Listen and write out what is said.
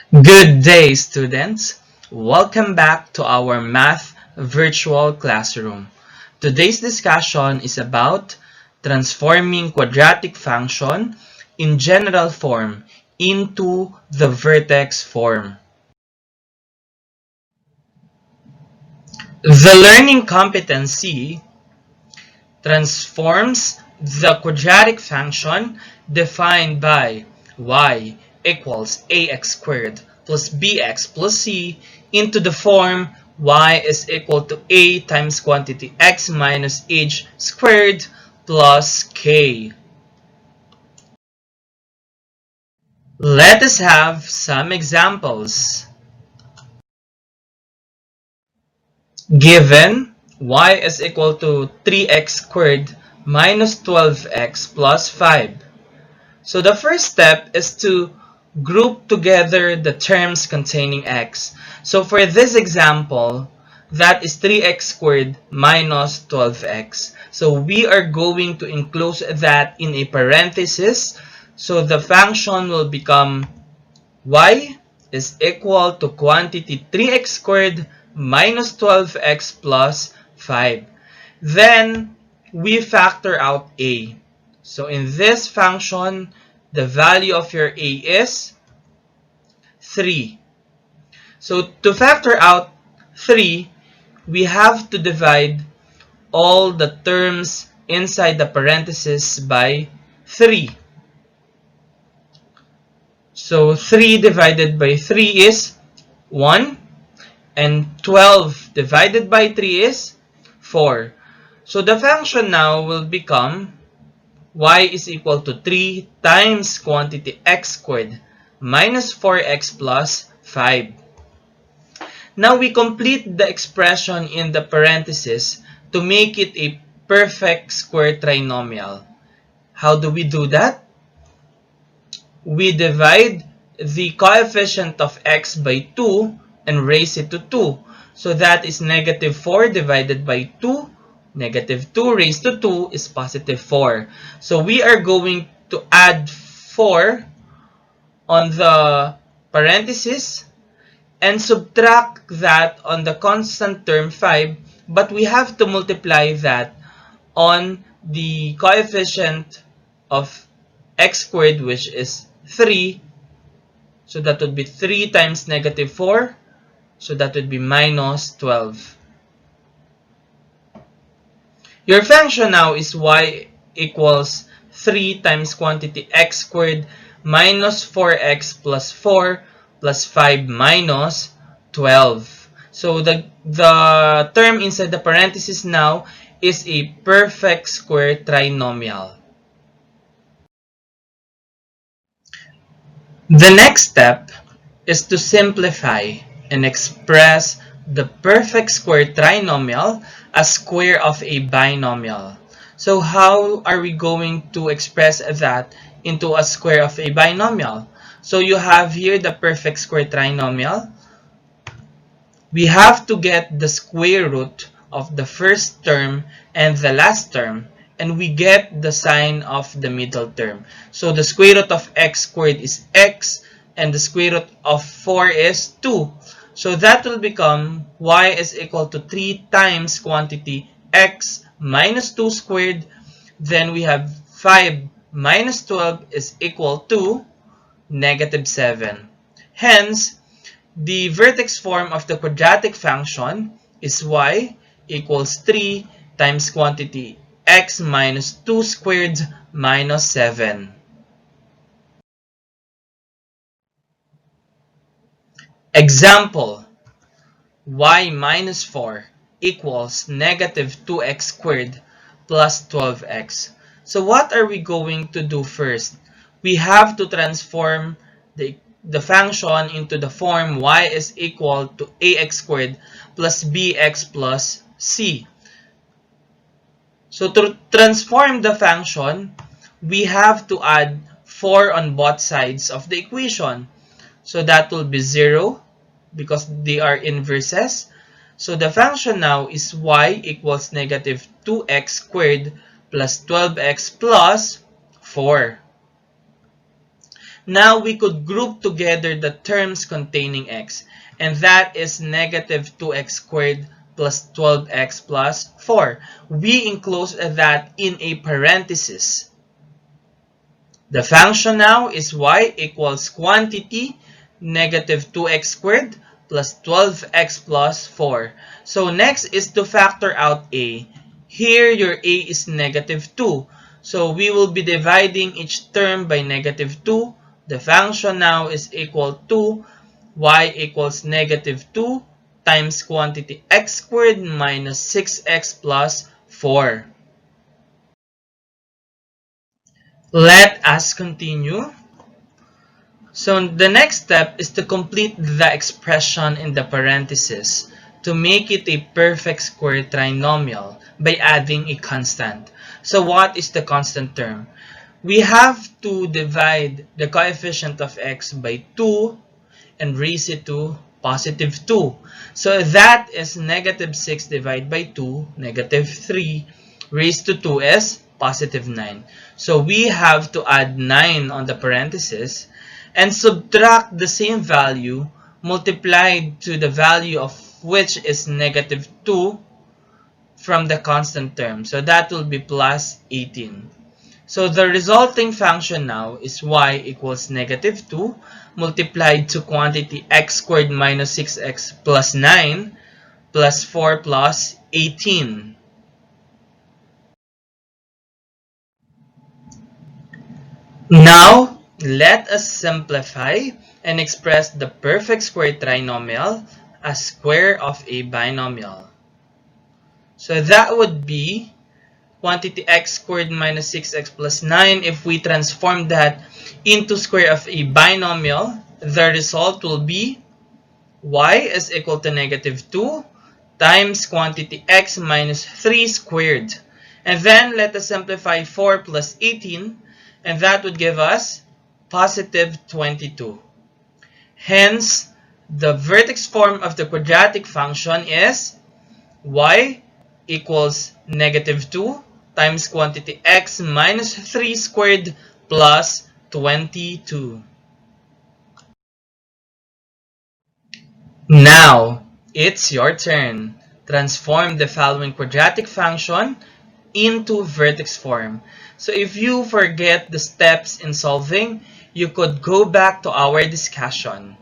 Good day, students. Welcome back to our math virtual classroom. Today's discussion is about transforming quadratic function in general form into the vertex form. The learning competency transforms the quadratic function defined by y equals ax squared plus bx plus c into the form y is equal to a times quantity x minus h squared plus k. Let us have some examples. Given y is equal to 3x squared minus 12x plus 5. So the first step is to group together the terms containing x. So for this example, that is 3x squared minus 12x. So we are going to enclose that in a parenthesis. So the function will become y is equal to quantity 3x squared minus 12x plus 5. Then we factor out a. So in this function, the value of your a is 3. So to factor out 3, we have to divide all the terms inside the parenthesis by 3. So 3 divided by 3 is 1. And 12 divided by 3 is 4. So the function now will become y is equal to 3 times quantity x squared minus 4x plus 5. Now we complete the expression in the parenthesis to make it a perfect square trinomial. How do we do that? We divide the coefficient of x by 2 and raise it to 2. So that is negative 4 divided by 2. Negative 2 raised to 2 is positive 4. So we are going to add 4 on the parenthesis and subtract that on the constant term 5. But we have to multiply that on the coefficient of x squared, which is 3. So that would be 3 times negative 4. So that would be minus 12. Your function now is y equals 3 times quantity x squared minus 4x plus 4 plus 5 minus 12. So the term inside the parenthesis now is a perfect square trinomial. The next step is to simplify and express the perfect square trinomial as square of a binomial. So how are we going to express that into a square of a binomial? So you have here the perfect square trinomial. We have to get the square root of the first term and the last term, and we get the sign of the middle term. So the square root of x squared is x, and the square root of 4 is 2. So that will become y is equal to 3 times quantity x minus 2 squared. Then we have 5 minus 12 is equal to negative 7. Hence, the vertex form of the quadratic function is y equals 3 times quantity x minus 2 squared minus 7. Example, y minus 4 equals negative 2x squared plus 12x. So what are we going to do first? We have to transform the function into the form y is equal to ax squared plus bx plus c. So to transform the function, we have to add 4 on both sides of the equation. So that will be 0 because they are inverses. So the function now is y equals negative 2x squared plus 12x plus 4. Now we could group together the terms containing x, and that is negative 2x squared plus 12x plus 4. We enclose that in a parenthesis. The function now is y equals quantity negative 2x squared plus 12x plus 4. So next is to factor out a. Here your a is negative 2. So we will be dividing each term by negative 2. The function now is equal to y equals negative 2 times quantity x squared minus 6x plus 4. Let us continue. So the next step is to complete the expression in the parentheses to make it a perfect square trinomial by adding a constant. So what is the constant term? We have to divide the coefficient of x by 2 and raise it to positive 2. So that is negative 6 divided by 2, negative 3, raised to 2 is positive 9. So we have to add 9 on the parenthesis and subtract the same value multiplied to the value of which is negative 2 from the constant term. So that will be plus 18. So the resulting function now is y equals negative 2 multiplied to quantity x squared minus 6x plus 9 plus 4 plus 18. Now, let us simplify and express the perfect square trinomial as square of a binomial. So that would be quantity x squared minus 6x plus 9. If we transform that into square of a binomial, the result will be y is equal to negative 2 times quantity x minus 3 squared. And then let us simplify 4 plus 18, and that would give us positive 22. Hence, the vertex form of the quadratic function is y equals negative 2 times quantity x minus 3 squared plus 22. Now, it's your turn. Transform the following quadratic function into vertex form. So if you forget the steps in solving, you could go back to our discussion.